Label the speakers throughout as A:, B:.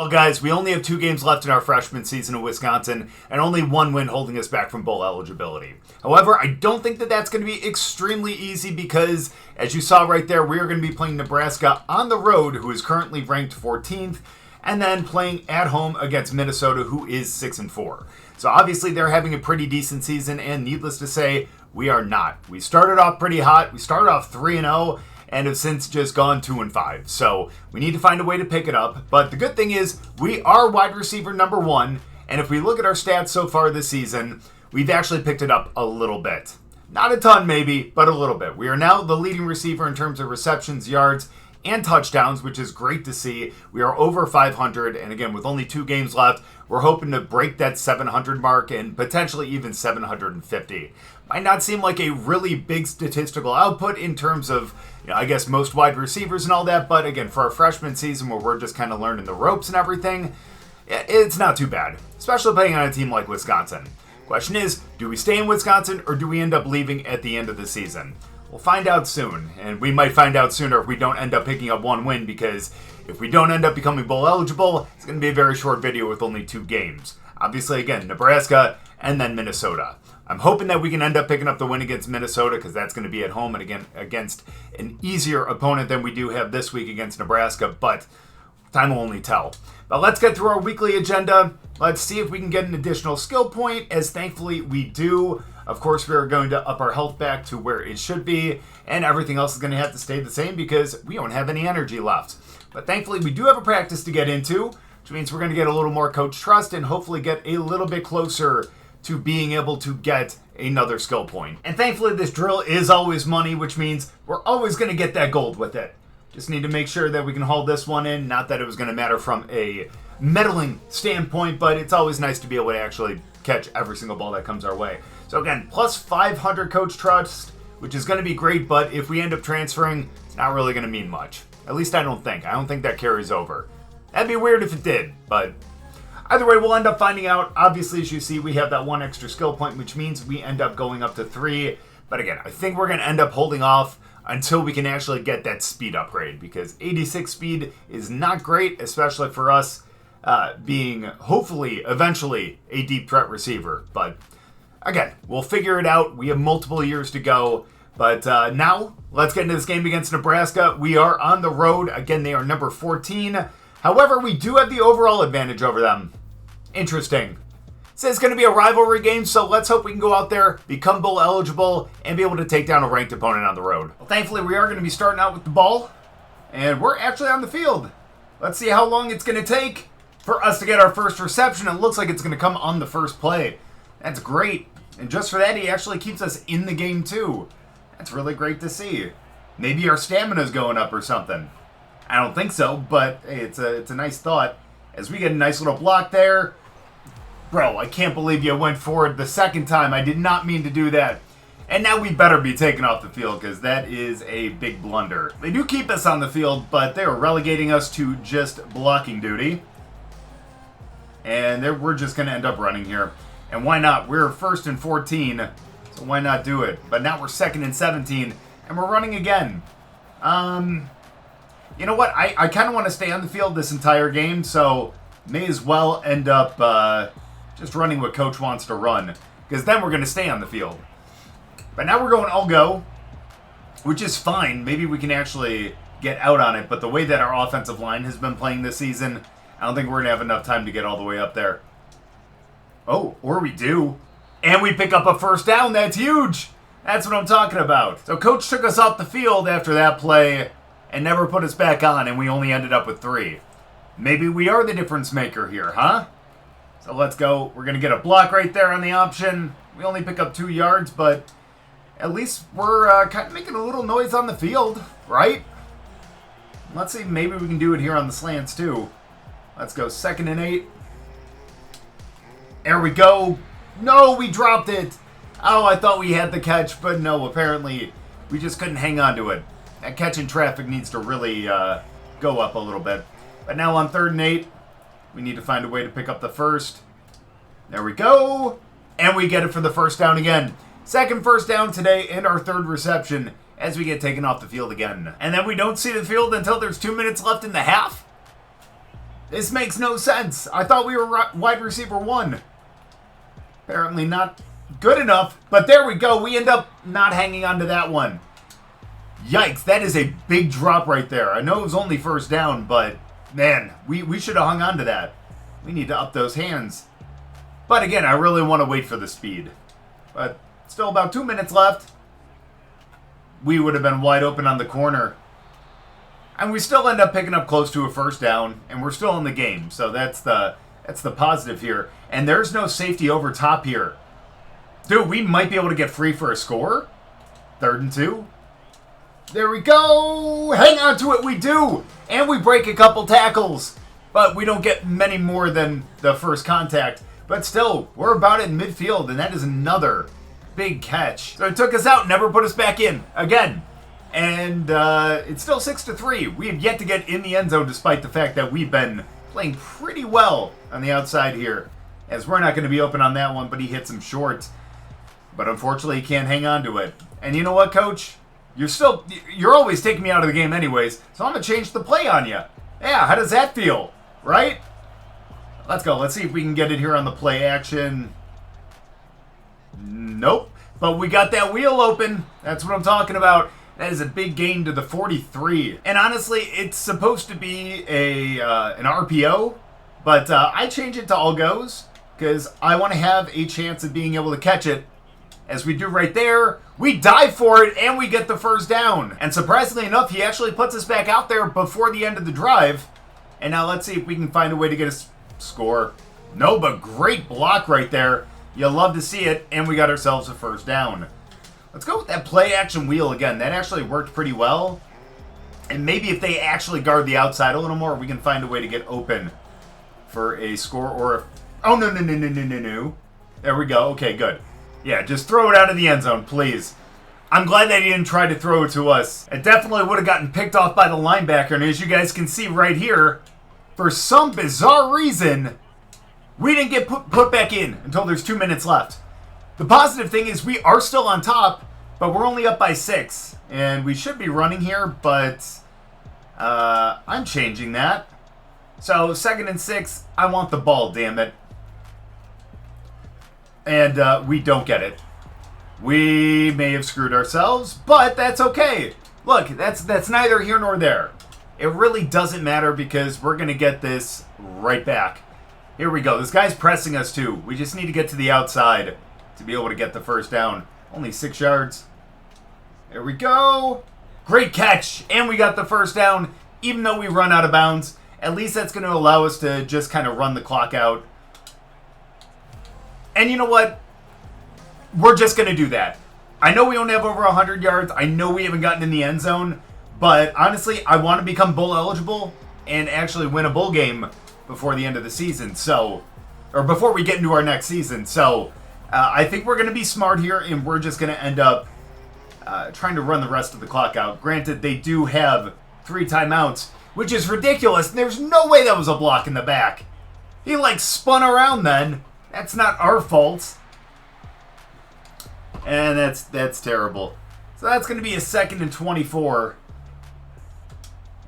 A: Well, guys, we only have 2 games left in our freshman season in Wisconsin, and only 1 win holding us back from bowl eligibility. However, I don't think that that's going to be extremely easy because, as you saw right there, we are going to be playing Nebraska on the road, who is currently ranked 14th, and then playing at home against Minnesota, who is 6-4. So obviously they're having a pretty decent season, and needless to say, we are not. We started off pretty hot. We started off 3-0. And have since just gone 2-5. So we need to find a way to pick it up. But the good thing is we are wide receiver number 1. And if we look at our stats so far this season, we've actually picked it up a little bit. Not a ton maybe, but a little bit. We are now the leading receiver in terms of receptions, yards, and touchdowns, which is great to see. We are over 500. And again, with only 2 games left, we're hoping to break that 700 mark and potentially even 750. Might not seem like a really big statistical output in terms of, I guess, most wide receivers and all that. But again, for our freshman season where we're just kind of learning the ropes and everything, it's not too bad, especially playing on a team like Wisconsin. Question is, do we stay in Wisconsin or do we end up leaving at the end of the season? We'll find out soon, and we might find out sooner if we don't end up picking up 1 win, because if we don't end up becoming bowl eligible, it's going to be a very short video with only 2 games. Obviously, again, Nebraska and then Minnesota. I'm hoping that we can end up picking up the win against Minnesota, because that's going to be at home and again against an easier opponent than we do have this week against Nebraska, but time will only tell. But let's get through our weekly agenda. Let's see if we can get an additional skill point, as thankfully we do. Of course, we are going to up our health back to where it should be, and everything else is going to have to stay the same because we don't have any energy left. But thankfully, we do have a practice to get into, which means we're going to get a little more coach trust and hopefully get a little bit closer to being able to get another skill point. And thankfully, this drill is always money, which means we're always going to get that gold with it. Just need to make sure that we can hold this one in. Not that it was going to matter from a medaling standpoint, but it's always nice to be able to actually catch every single ball that comes our way. So again, plus 500 coach trust, which is going to be great, but if we end up transferring, it's not really going to mean much. At least I don't think. I don't think that carries over. That'd be weird if it did, but either way, we'll end up finding out. Obviously, as you see, we have that 1 extra skill point, which means we end up going up to 3. But again, I think we're going to end up holding off until we can actually get that speed upgrade, because 86 speed is not great, especially for us being, hopefully, eventually, a deep threat receiver. But again, we'll figure it out. We have multiple years to go. But now, let's get into this game against Nebraska. We are on the road. Again, they are number 14. However, we do have the overall advantage over them. Interesting. So it's going to be a rivalry game, so let's hope we can go out there, become bowl eligible, and be able to take down a ranked opponent on the road. Well, thankfully, we are going to be starting out with the ball, and we're actually on the field. Let's see how long it's going to take for us to get our first reception. It looks like it's going to come on the first play. That's great. And just for that, he actually keeps us in the game, too. That's really great to see. Maybe our stamina's going up or something. I don't think so, but hey, it's a nice thought. As we get a nice little block there. Bro, I can't believe you went forward the second time. I did not mean to do that. And now we better be taken off the field, because that is a big blunder. They do keep us on the field, but they are relegating us to just blocking duty. And we're just going to end up running here. And why not? We're 1st and 14, so why not do it? But now we're 2nd and 17, and we're running again. You know what? I kind of want to stay on the field this entire game, so may as well end up just running what Coach wants to run, because then we're going to stay on the field. But now we're going all go, which is fine. Maybe we can actually get out on it, but the way that our offensive line has been playing this season, I don't think we're going to have enough time to get all the way up there. Oh, or we do. And we pick up a first down. That's huge. That's what I'm talking about. So Coach took us off the field after that play and never put us back on, and we only ended up with 3. Maybe we are the difference maker here, huh? So let's go. We're going to get a block right there on the option. We only pick up 2 yards, but at least we're kind of making a little noise on the field, right? Let's see, maybe we can do it here on the slants too. Let's go 2nd and 8. There we go. No, we dropped it. Oh, I thought we had the catch, but no, apparently we just couldn't hang on to it. That catch in traffic needs to really go up a little bit. But now on 3rd and 8, we need to find a way to pick up the first. There we go. And we get it for the first down again. 2nd first down today and our 3rd reception as we get taken off the field again. And then we don't see the field until there's 2 minutes left in the half. This makes no sense. I thought we were wide receiver 1. Apparently not good enough, but there we go. We end up not hanging on to that one. Yikes, that is a big drop right there. I know it was only first down, but man, we should have hung on to that. We need to up those hands. But again, I really want to wait for the speed. But still about 2 minutes left. We would have been wide open on the corner. And we still end up picking up close to a first down, and we're still in the game. So that's the positive here. And there's no safety over top here. Dude, we might be able to get free for a score. 3rd and 2. There we go. Hang on to it, we do. And we break a couple tackles. But we don't get many more than the first contact. But still, we're about in midfield, and that is another big catch. So it took us out, never put us back in again. And it's still 6-3. We have yet to get in the end zone, despite the fact that we've been playing pretty well on the outside here. As we're not going to be open on that one, but he hits him short. But unfortunately, he can't hang on to it. And you know what, Coach? You're always taking me out of the game anyways, so I'm going to change the play on you. Yeah, how does that feel? Right? Let's go. Let's see if we can get it here on the play action. Nope. But we got that wheel open. That's what I'm talking about. That is a big gain to the 43. And honestly, it's supposed to be an RPO, but I change it to all goes because I want to have a chance of being able to catch it. As we do right there, we dive for it and we get the first down. And surprisingly enough, he actually puts us back out there before the end of the drive. And now let's see if we can find a way to get a score. No, but great block right there. You'll love to see it. And we got ourselves a first down. Let's go with that play action wheel again. That actually worked pretty well. And maybe if they actually guard the outside a little more, we can find a way to get open for a score or a... Oh, no. There we go. Okay, good. Yeah, just throw it out of the end zone, please. I'm glad that he didn't try to throw it to us. It definitely would have gotten picked off by the linebacker. And as you guys can see right here, for some bizarre reason, we didn't get put back in until there's 2 minutes left. The positive thing is we are still on top, but we're only up by 6. And we should be running here, but I'm changing that. So 2nd and 6, I want the ball, damn it. And we don't get it. We may have screwed ourselves, but that's okay. Look, that's neither here nor there. It really doesn't matter because we're going to get this right back. Here we go. This guy's pressing us too. We just need to get to the outside to be able to get the first down. Only 6 yards. There we go. Great catch. And we got the first down, even though we run out of bounds. At least that's going to allow us to just kind of run the clock out. And you know what? We're just going to do that. I know we only have over 100 yards. I know we haven't gotten in the end zone. But honestly, I want to become bowl eligible and actually win a bowl game before the end of the season. So, or before we get into our next season. So, I think we're going to be smart here and we're just going to end up trying to run the rest of the clock out. Granted, they do have 3 timeouts, which is ridiculous. There's no way that was a block in the back. He like spun around then. That's not our fault. And that's terrible. So that's going to be a 2nd and 24.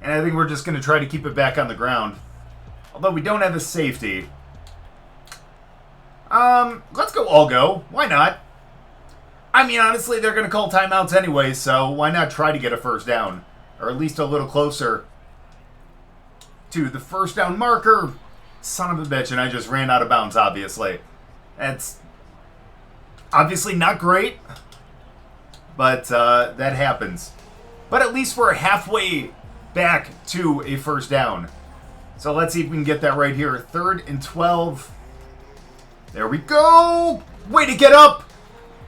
A: And I think we're just going to try to keep it back on the ground. Although we don't have a safety. Let's go all go. Why not? I mean, honestly, they're going to call timeouts anyway, so why not try to get a first down? Or at least a little closer to the first down marker. Son of a bitch, and I just ran out of bounds, obviously. That's obviously not great, but that happens. But at least we're halfway back to a first down. So let's see if we can get that right here. 3rd and 12. There we go. Way to get up.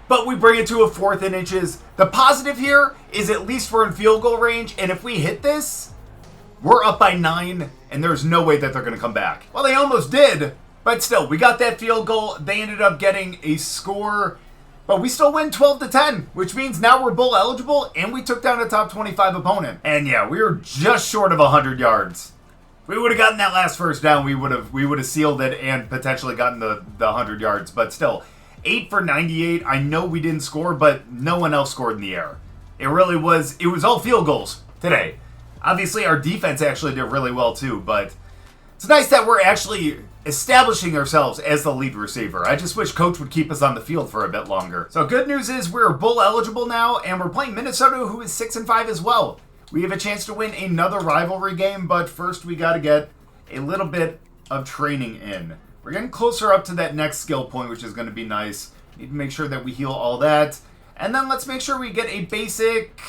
A: But we bring it to a 4th and inches. The positive here is at least we're in field goal range, and if we hit this, we're up by 9, and there's no way that they're going to come back. Well, they almost did, but still, we got that field goal. They ended up getting a score, but we still win 12-10, which means now we're bowl eligible, and we took down a top 25 opponent. And yeah, we were just short of 100 yards. If we would have gotten that last first down, we would have sealed it and potentially gotten the 100 yards. But still, 8 for 98. I know we didn't score, but no one else scored in the air. It was all field goals today. Obviously, our defense actually did really well too, but It's nice that we're actually establishing ourselves as the lead receiver. I just wish Coach would keep us on the field for a bit longer. So good news is we're bowl eligible now, and we're playing Minnesota, who is 6-5 as well. We have a chance to win another rivalry game, but first we got to get a little bit of training in. We're getting closer up to that next skill point, which is going to be nice. Need to make sure that we heal all that. And then let's make sure we get a basic...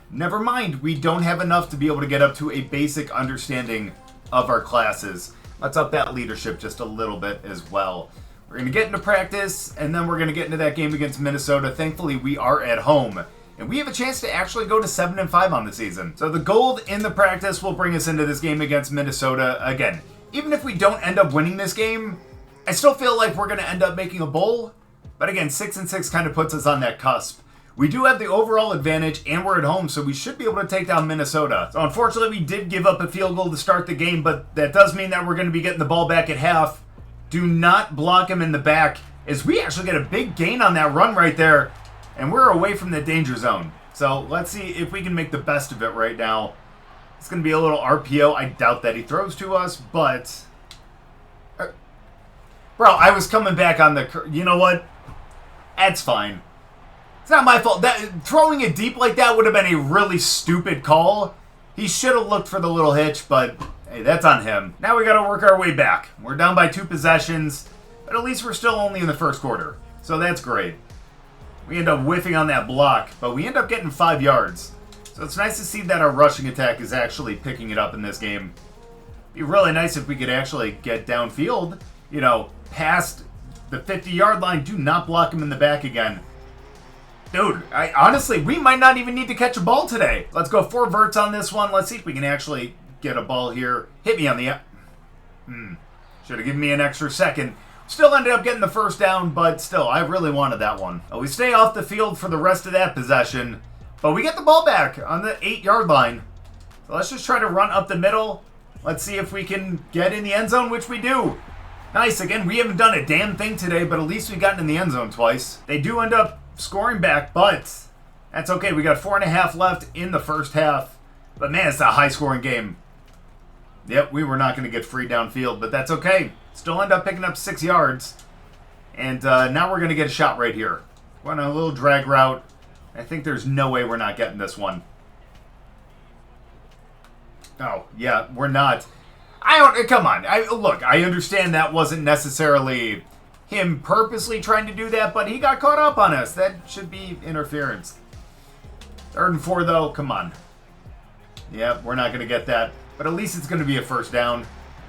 A: Never mind, we don't have enough to be able to get up to a basic understanding of our classes. Let's up that leadership just a little bit as well. We're going to get into practice, and then we're going to get into that game against Minnesota. Thankfully, we are at home. And we have a chance to actually go to 7-5 on the season. So the gold in the practice will bring us into this game against Minnesota. Again, even if we don't end up winning this game, I still feel like we're going to end up making a bowl. But again, 6-6 kind of puts us on that cusp. We do have the overall advantage, and we're at home, so we should be able to take down Minnesota. So unfortunately, we did give up a field goal to start the game, but that does mean that we're going to be getting the ball back at half. Do not block him in the back, as we actually get a big gain on that run right there, and we're away from the danger zone. So let's see if we can make the best of it right now. It's going to be a little RPO. I doubt that he throws to us, but... Bro, I was coming back on the... You know what? That's fine. It's not my fault. Throwing it deep like that would have been a really stupid call. He should have looked for the little hitch, but hey, that's on him. Now we got to work our way back. We're down by 2 possessions, but at least we're still only in the first quarter. So that's great. We end up whiffing on that block, but we end up getting 5 yards. So it's nice to see that our rushing attack is actually picking it up in this game. It'd be really nice if we could actually get downfield, you know, past the 50-yard line. Do not block him in the back again. Dude, honestly, we might not even need to catch a ball today. Let's go 4 verts on this one. Let's see if we can actually get a ball here. Hit me on the... Should have given me an extra second. Still ended up getting the first down, but still, I really wanted that one. We stay off the field for the rest of that possession, but we get the ball back on the 8-yard line. So let's just try to run up the middle. Let's see if we can get in the end zone, which we do. Nice. Again, we haven't done a damn thing today, but at least we've gotten in the end zone twice. They do end up scoring back, but that's okay. We got 4.5 left in the first half. But man, it's a high-scoring game. Yep, we were not going to get free downfield, but that's okay. Still end up picking up 6 yards. And now we're going to get a shot right here. We're on a little drag route. I think there's no way we're not getting this one. Oh, yeah, we're not. Come on. Look, I understand that wasn't necessarily him purposely trying to do that, but he got caught up on us. That should be interference. 3rd and 4, though. Come on. Yep, we're not going to get that. But at least it's going to be a first down.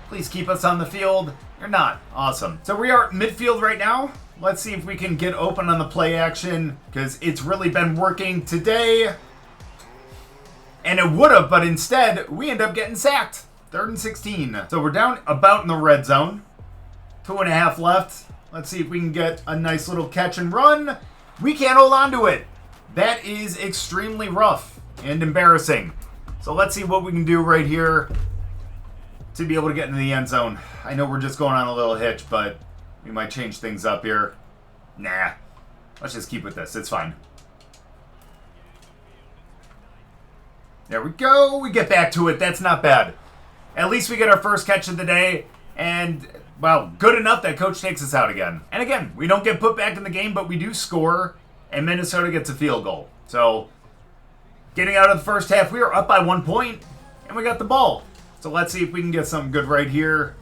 A: Please keep us on the field. You're not. Awesome. So we are at midfield right now. Let's see if we can get open on the play action, because it's really been working today. And it would have, but instead, we end up getting sacked. 3rd and 16. So we're down about in the red zone. 2.5 left. Let's see if we can get a nice little catch and run. We can't hold on to it. That is extremely rough and embarrassing. So let's see what we can do right here to be able to get into the end zone. I know we're just going on a little hitch, but we might change things up here. Nah. Let's just keep with this. It's fine. There we go. We get back to it. That's not bad. At least we get our first catch of the day. And, well, good enough that Coach takes us out again. And again, we don't get put back in the game, but we do score. And Minnesota gets a field goal. So, getting out of the first half, we are up by 1 point. And we got the ball. So let's see if we can get something good right here.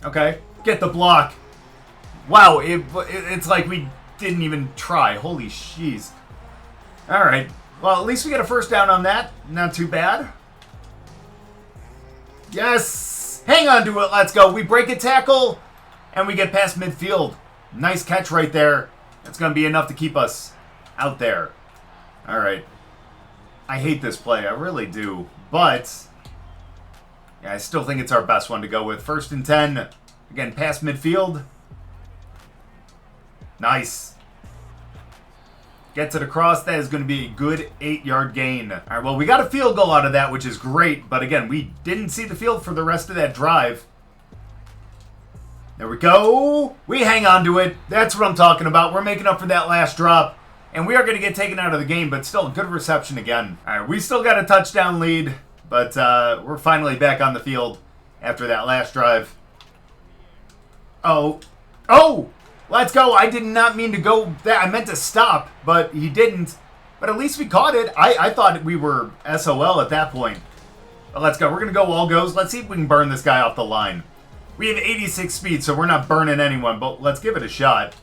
A: Okay. Get the block. Wow, it's like we didn't even try. Holy jeez. All right. Well, at least we get a first down on that. Not too bad. Yes! Hang on to it. Let's go. We break a tackle, and we get past midfield. Nice catch right there. That's going to be enough to keep us out there. All right. I hate this play. I really do. But yeah, I still think it's our best one to go with. 1st and 10. Again, past midfield. Nice. Gets it across. That is going to be a good 8-yard gain. All right, well, we got a field goal out of that, which is great. But again, we didn't see the field for the rest of that drive. There we go. We hang on to it. That's what I'm talking about. We're making up for that last drop. And we are going to get taken out of the game, but still a good reception again. All right, we still got a touchdown lead, but we're finally back on the field. after that last drive. Oh. Oh! Let's go. I did not mean to go that. I meant to stop, but he didn't. But at least we caught it. I thought we were SOL at that point. But let's go. We're going to go all goes. Let's see if we can burn this guy off the line. We have 86 speed, so we're not burning anyone, but let's give it a shot.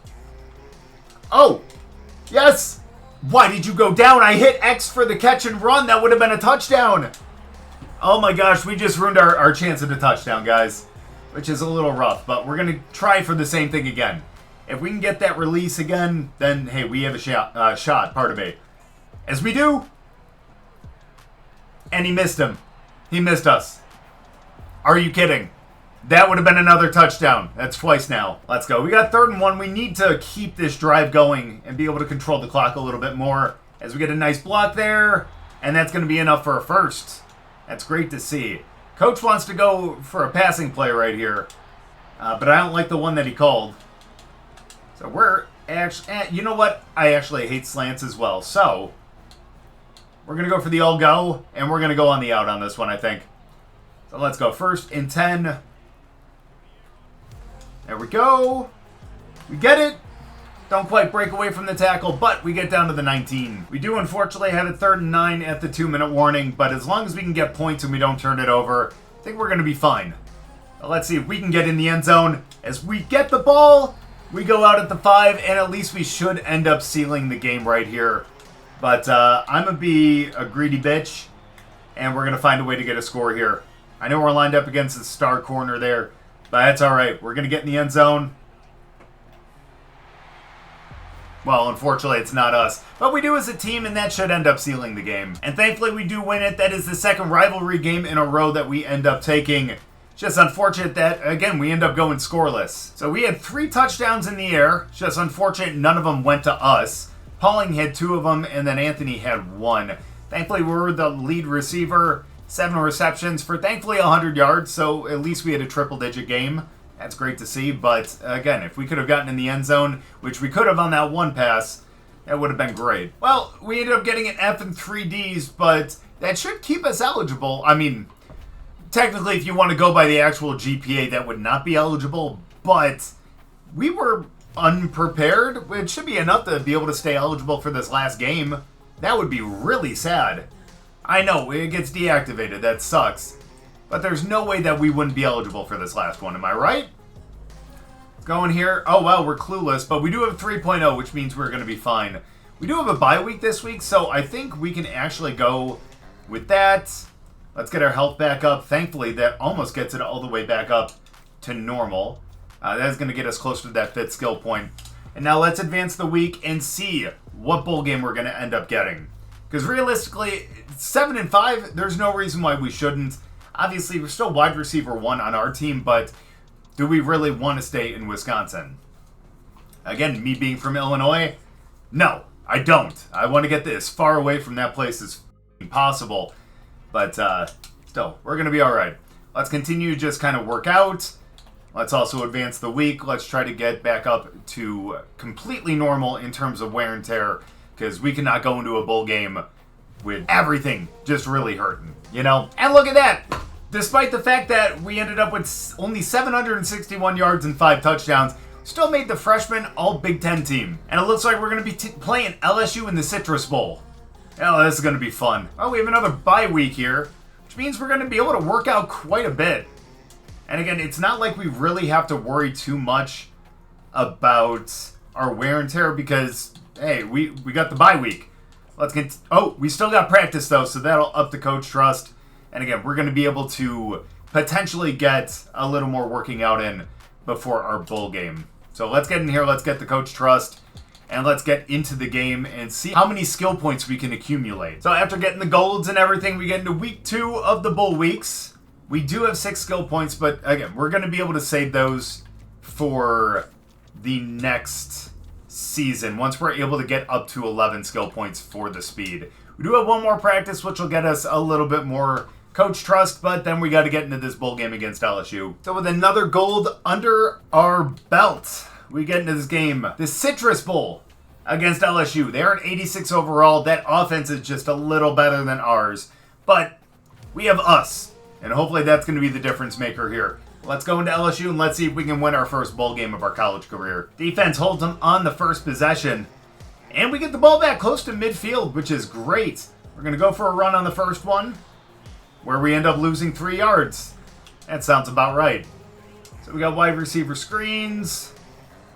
A: Oh! Yes! Why did you go down? I hit X for the catch and run. That would have been a touchdown. Oh my gosh, we just ruined our chance at a touchdown, guys. Which is a little rough, but we're going to try for the same thing again. If we can get that release again, then, hey, we have a shot, pardon me. As we do. And he missed him. He missed us. Are you kidding? That would have been another touchdown. That's twice now. Let's go. We got 3rd and 1. We need to keep this drive going and be able to control the clock a little bit more as we get a nice block there. And that's going to be enough for a first. That's great to see. Coach wants to go for a passing play right here. But I don't like the one that he called. So we're actually... you know what? I actually hate slants as well. So we're going to go for the all-go. And we're going to go on the out on this one, I think. So let's go. 1st and 10. There we go. We get it. Don't quite break away from the tackle, but we get down to the 19. We do unfortunately have a 3rd and 9 at the 2-minute warning, but as long as we can get points and we don't turn it over, I think we're going to be fine. Let's see if we can get in the end zone. As we get the ball, we go out at the 5, and at least we should end up sealing the game right here. But I'm going to be a greedy bitch, and we're going to find a way to get a score here. I know we're lined up against the star corner there, but that's all right. We're going to get in the end zone. Well, unfortunately, it's not us. But we do as a team, and that should end up sealing the game. And thankfully, we do win it. That is the 2nd rivalry game in a row that we end up taking. Just unfortunate that, again, we end up going scoreless. So we had 3 touchdowns in the air. Just unfortunate none of them went to us. Pauling had 2 of them, and then Anthony had 1. Thankfully, we were the lead receiver. 7 receptions for, thankfully, 100 yards. So at least we had a triple-digit game. That's great to see, but again, if we could have gotten in the end zone, which we could have on that one pass, that would have been great. Well, we ended up getting an F and 3 Ds, but that should keep us eligible. I mean, technically, if you want to go by the actual GPA, that would not be eligible, but we were unprepared, which should be enough to be able to stay eligible for this last game. That would be really sad. I know, it gets deactivated, that sucks. But there's no way that we wouldn't be eligible for this last one, am I right? Going here. Oh, well, we're clueless, but we do have 3.0, which means we're going to be fine. We do have a bye week this week, so I think we can actually go with that. Let's get our health back up. Thankfully, that almost gets it all the way back up to normal. That is going to get us closer to that 5th skill point. And now let's advance the week and see what bowl game we're going to end up getting. Because realistically, 7 and 5, there's no reason why we shouldn't. Obviously, we're still wide receiver 1 on our team, but do we really want to stay in Wisconsin? Again, me being from Illinois, no, I don't. I want to get as far away from that place as possible. But still, we're going to be all right. Let's continue to just kind of work out. Let's also advance the week. Let's try to get back up to completely normal in terms of wear and tear, because we cannot go into a bowl game with everything just really hurting, you know? And look at that! Despite the fact that we ended up with only 761 yards and 5 touchdowns, still made the freshman All-Big Ten team. And it looks like we're going to be playing LSU in the Citrus Bowl. Oh, this is going to be fun. Oh, we have another bye week here, which means we're going to be able to work out quite a bit. And again, it's not like we really have to worry too much about our wear and tear because, hey, we got the bye week. Let's get... Oh, we still got practice, though, so that'll up the coach trust. And again, we're going to be able to potentially get a little more working out in before our bowl game. So let's get in here, let's get the coach trust, and let's get into the game and see how many skill points we can accumulate. So after getting the golds and everything, we get into week 2 of the bowl weeks. We do have 6 skill points, but again, we're going to be able to save those for the next season once we're able to get up to 11 skill points for the speed. We do have one more practice, which will get us a little bit more coach trust, but then we got to get into this bowl game against LSU. So with another gold under our belt, we get into this game, the Citrus Bowl against LSU. They're an 86 overall. That offense is just a little better than ours, but we have us. And hopefully that's going to be the difference maker here. Let's go into LSU and let's see if we can win our first bowl game of our college career. Defense holds them on the first possession. And we get the ball back close to midfield, which is great. We're going to go for a run on the first one, where we end up losing 3 yards. That sounds about right. So we got wide receiver screens.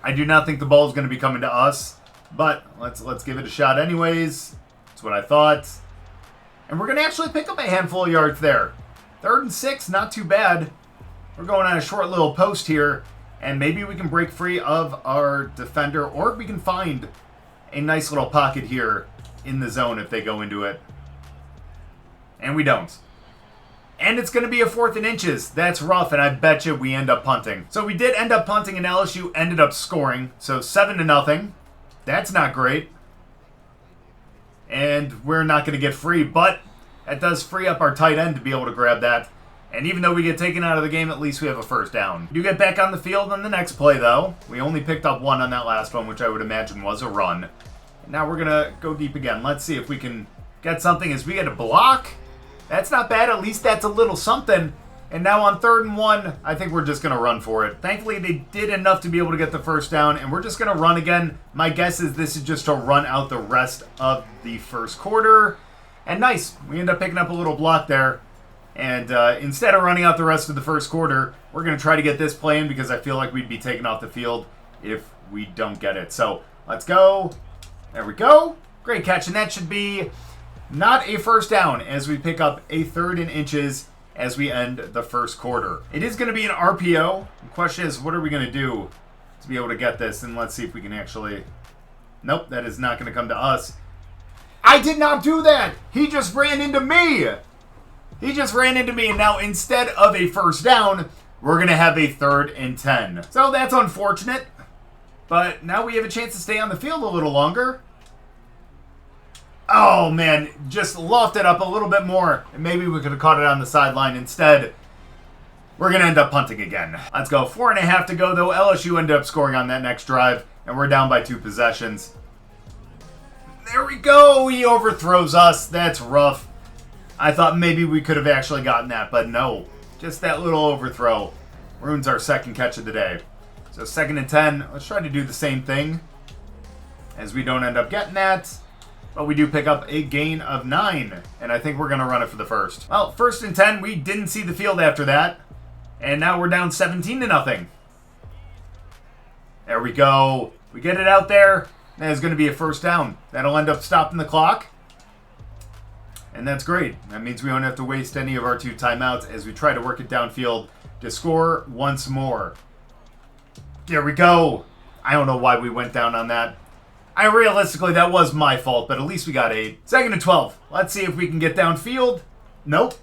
A: I do not think the ball is going to be coming to us, but let's give it a shot anyways. That's what I thought. And we're going to actually pick up a handful of yards there. 3rd and 6, not too bad. We're going on a short little post here, and maybe we can break free of our defender, or we can find a nice little pocket here in the zone if they go into it. And we don't. And it's going to be a 4th and inches. That's rough, and I bet you we end up punting. So we did end up punting, and LSU ended up scoring. So 7-0. That's not great. And we're not going to get free, but that does free up our tight end to be able to grab that. And even though we get taken out of the game, at least we have a first down. You get back on the field on the next play, though. We only picked up 1 on that last one, which I would imagine was a run. And now we're going to go deep again. Let's see if we can get something as we get a block. That's not bad. At least that's a little something. And now on 3rd and 1, I think we're just going to run for it. Thankfully, they did enough to be able to get the first down, and we're just going to run again. My guess is this is just to run out the rest of the first quarter. And nice. We end up picking up a little block there. And instead of running out the rest of the first quarter, we're going to try to get this play in because I feel like we'd be taken off the field if we don't get it. So let's go. There we go. Great catch. And that should be not a first down as we pick up a 3rd and inches as we end the first quarter. It is going to be an RPO. The question is, what are we going to do to be able to get this? And let's see if we can actually... Nope, that is not going to come to us. I did not do that. He just ran into me. He just ran into me, and now instead of a first down, we're going to have a 3rd and 10. So that's unfortunate, but now we have a chance to stay on the field a little longer. Oh, man, just luffed it up a little bit more, and maybe we could have caught it on the sideline instead. We're going to end up punting again. Let's go. 4.5 to go, though. LSU ended up scoring on that next drive, and we're down by 2 possessions. There we go. He overthrows us. That's rough. I thought maybe we could have actually gotten that, but no. Just that little overthrow ruins our second catch of the day. So 2nd and 10. Let's try to do the same thing as we don't end up getting that. But we do pick up a gain of 9, and I think we're going to run it for the first. Well, 1st and 10. We didn't see the field after that, and now we're down 17-0. There we go. We get it out there. That is going to be a first down. That'll end up stopping the clock. And that's great. That means we don't have to waste any of our 2 timeouts as we try to work it downfield to score once more. There we go. I don't know why we went down on that. Realistically, that was my fault, but at least we got 8. 2nd and 12. Let's see if we can get downfield. Nope.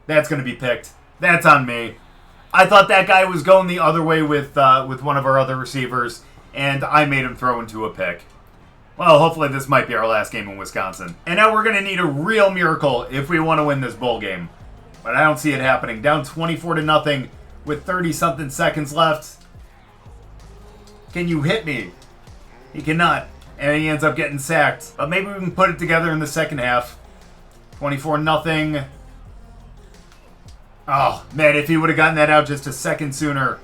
A: That's going to be picked. That's on me. I thought that guy was going the other way with one of our other receivers, and I made him throw into a pick. Well, hopefully this might be our last game in Wisconsin. And now we're going to need a real miracle if we want to win this bowl game. But I don't see it happening. Down 24-0 with 30-something seconds left. Can you hit me? He cannot. And he ends up getting sacked. But maybe we can put it together in the second half. 24-0. Oh, man, if he would have gotten that out just a second sooner,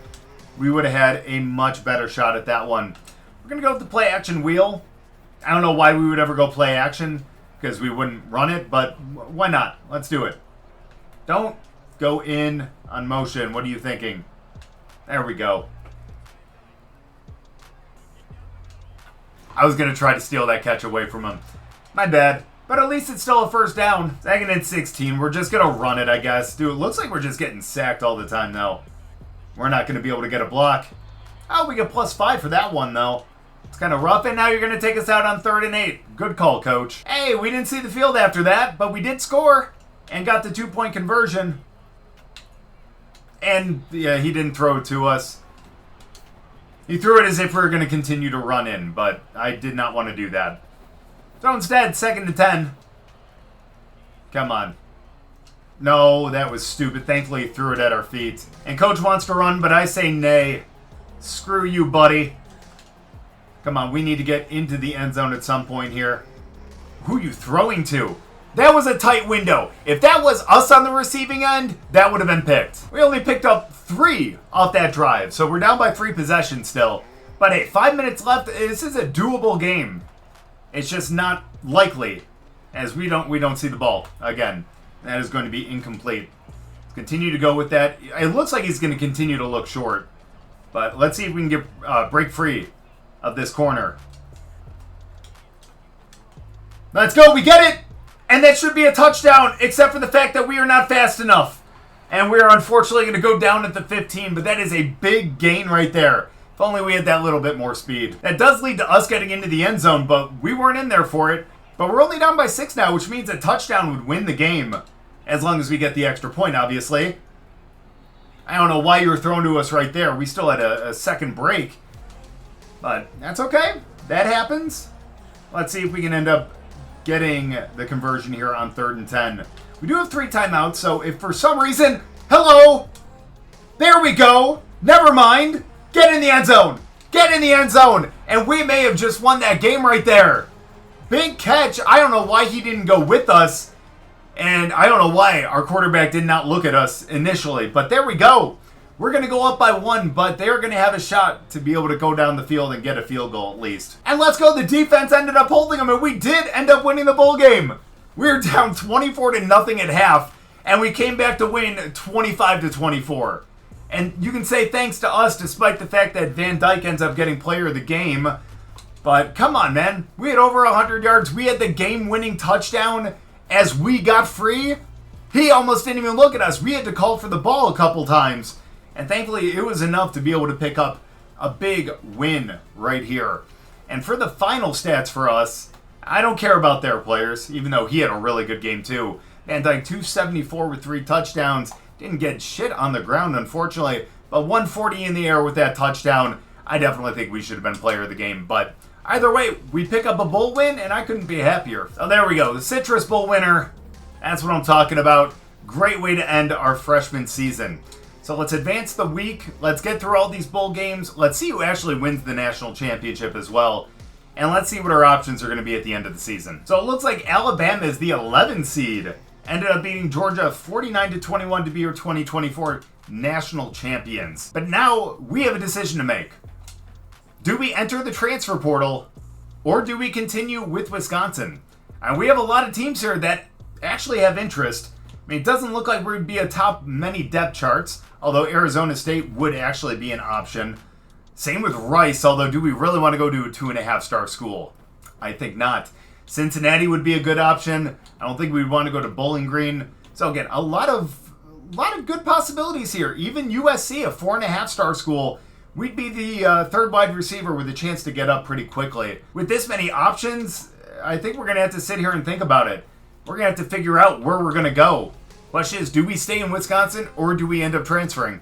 A: we would have had a much better shot at that one. We're going to go with the play action wheel. I don't know why we would ever go play action, because we wouldn't run it, but why not? Let's do it. Don't go in on motion. What are you thinking? There we go. I was going to try to steal that catch away from him. My bad. But at least it's still a first down. 2nd and 16. We're just going to run it, I guess. Dude, it looks like we're just getting sacked all the time, though. We're not going to be able to get a block. Oh, we get +5 for that one, though. It's kind of rough, and now you're going to take us out on 3rd and 8. Good call, coach. Hey, we didn't see the field after that, but we did score and got the 2-point conversion. And, yeah, he didn't throw it to us. He threw it as if we were going to continue to run in, but I did not want to do that. So instead, 2nd and 10. Come on. No, that was stupid. Thankfully, he threw it at our feet. And coach wants to run, but I say nay. Screw you, buddy. Come on, we need to get into the end zone at some point here. Who are you throwing to? That was a tight window. If that was us on the receiving end, that would have been picked. We only picked up 3 off that drive, so we're down by 3 possessions still. But hey, 5 minutes left. This is a doable game. It's just not likely, as we don't see the ball again. That is going to be incomplete. Let's continue to go with that. It looks like he's going to continue to look short, but let's see if we can get break free of this corner. Let's go. We get it. And that should be a touchdown, except for the fact that we are not fast enough. And we are unfortunately going to go down at the 15, but that is a big gain right there. If only we had that little bit more speed. That does lead to us getting into the end zone, but we weren't in there for it. But we're only down by 6 now, which means a touchdown would win the game. As long as we get the extra point, obviously. I don't know why you were thrown to us right there. We still had a second break. But that's okay. That happens. Let's see if we can end up getting the conversion here on 3rd and 10. We do have 3 timeouts, so if for some reason... Hello! There we go! Never mind! Get in the end zone! Get in the end zone! And we may have just won that game right there. Big catch. I don't know why he didn't go with us. And I don't know why our quarterback did not look at us initially. But there we go. We're going to go up by 1, but they're going to have a shot to be able to go down the field and get a field goal at least. And let's go. The defense ended up holding them, and we did end up winning the bowl game. We were down 24-0 at half, and we came back to win 25-24. And you can say thanks to us, despite the fact that Van Dyke ends up getting player of the game. But come on, man. We had over 100 yards. We had the game-winning touchdown as we got free. He almost didn't even look at us. We had to call for the ball a couple times. And thankfully, it was enough to be able to pick up a big win right here. And for the final stats for us, I don't care about their players, even though he had a really good game too. Van Dyke, 274 with 3 touchdowns. Didn't get shit on the ground, unfortunately. But 140 in the air with that touchdown. I definitely think we should have been player of the game. But either way, we pick up a bowl win, and I couldn't be happier. So there we go. The Citrus Bowl winner. That's what I'm talking about. Great way to end our freshman season. So let's advance the week. Let's get through all these bowl games. Let's see who actually wins the national championship as well. And let's see what our options are going to be at the end of the season. So it looks like Alabama is the 11 seed. Ended up beating Georgia 49-21 to be your 2024 national champions. But now we have a decision to make. Do we enter the transfer portal or do we continue with Wisconsin? And we have a lot of teams here that actually have interest. I mean, it doesn't look like we'd be atop many depth charts, although Arizona State would actually be an option. Same with Rice, although do we really want to go to a 2.5-star school? I think not. Cincinnati would be a good option. I don't think we'd want to go to Bowling Green. So again, a lot of good possibilities here. Even USC, a 4.5-star school, we'd be the third wide receiver with a chance to get up pretty quickly. With this many options, I think we're going to have to sit here and think about it. We're going to have to figure out where we're going to go. Question is, do we stay in Wisconsin or do we end up transferring?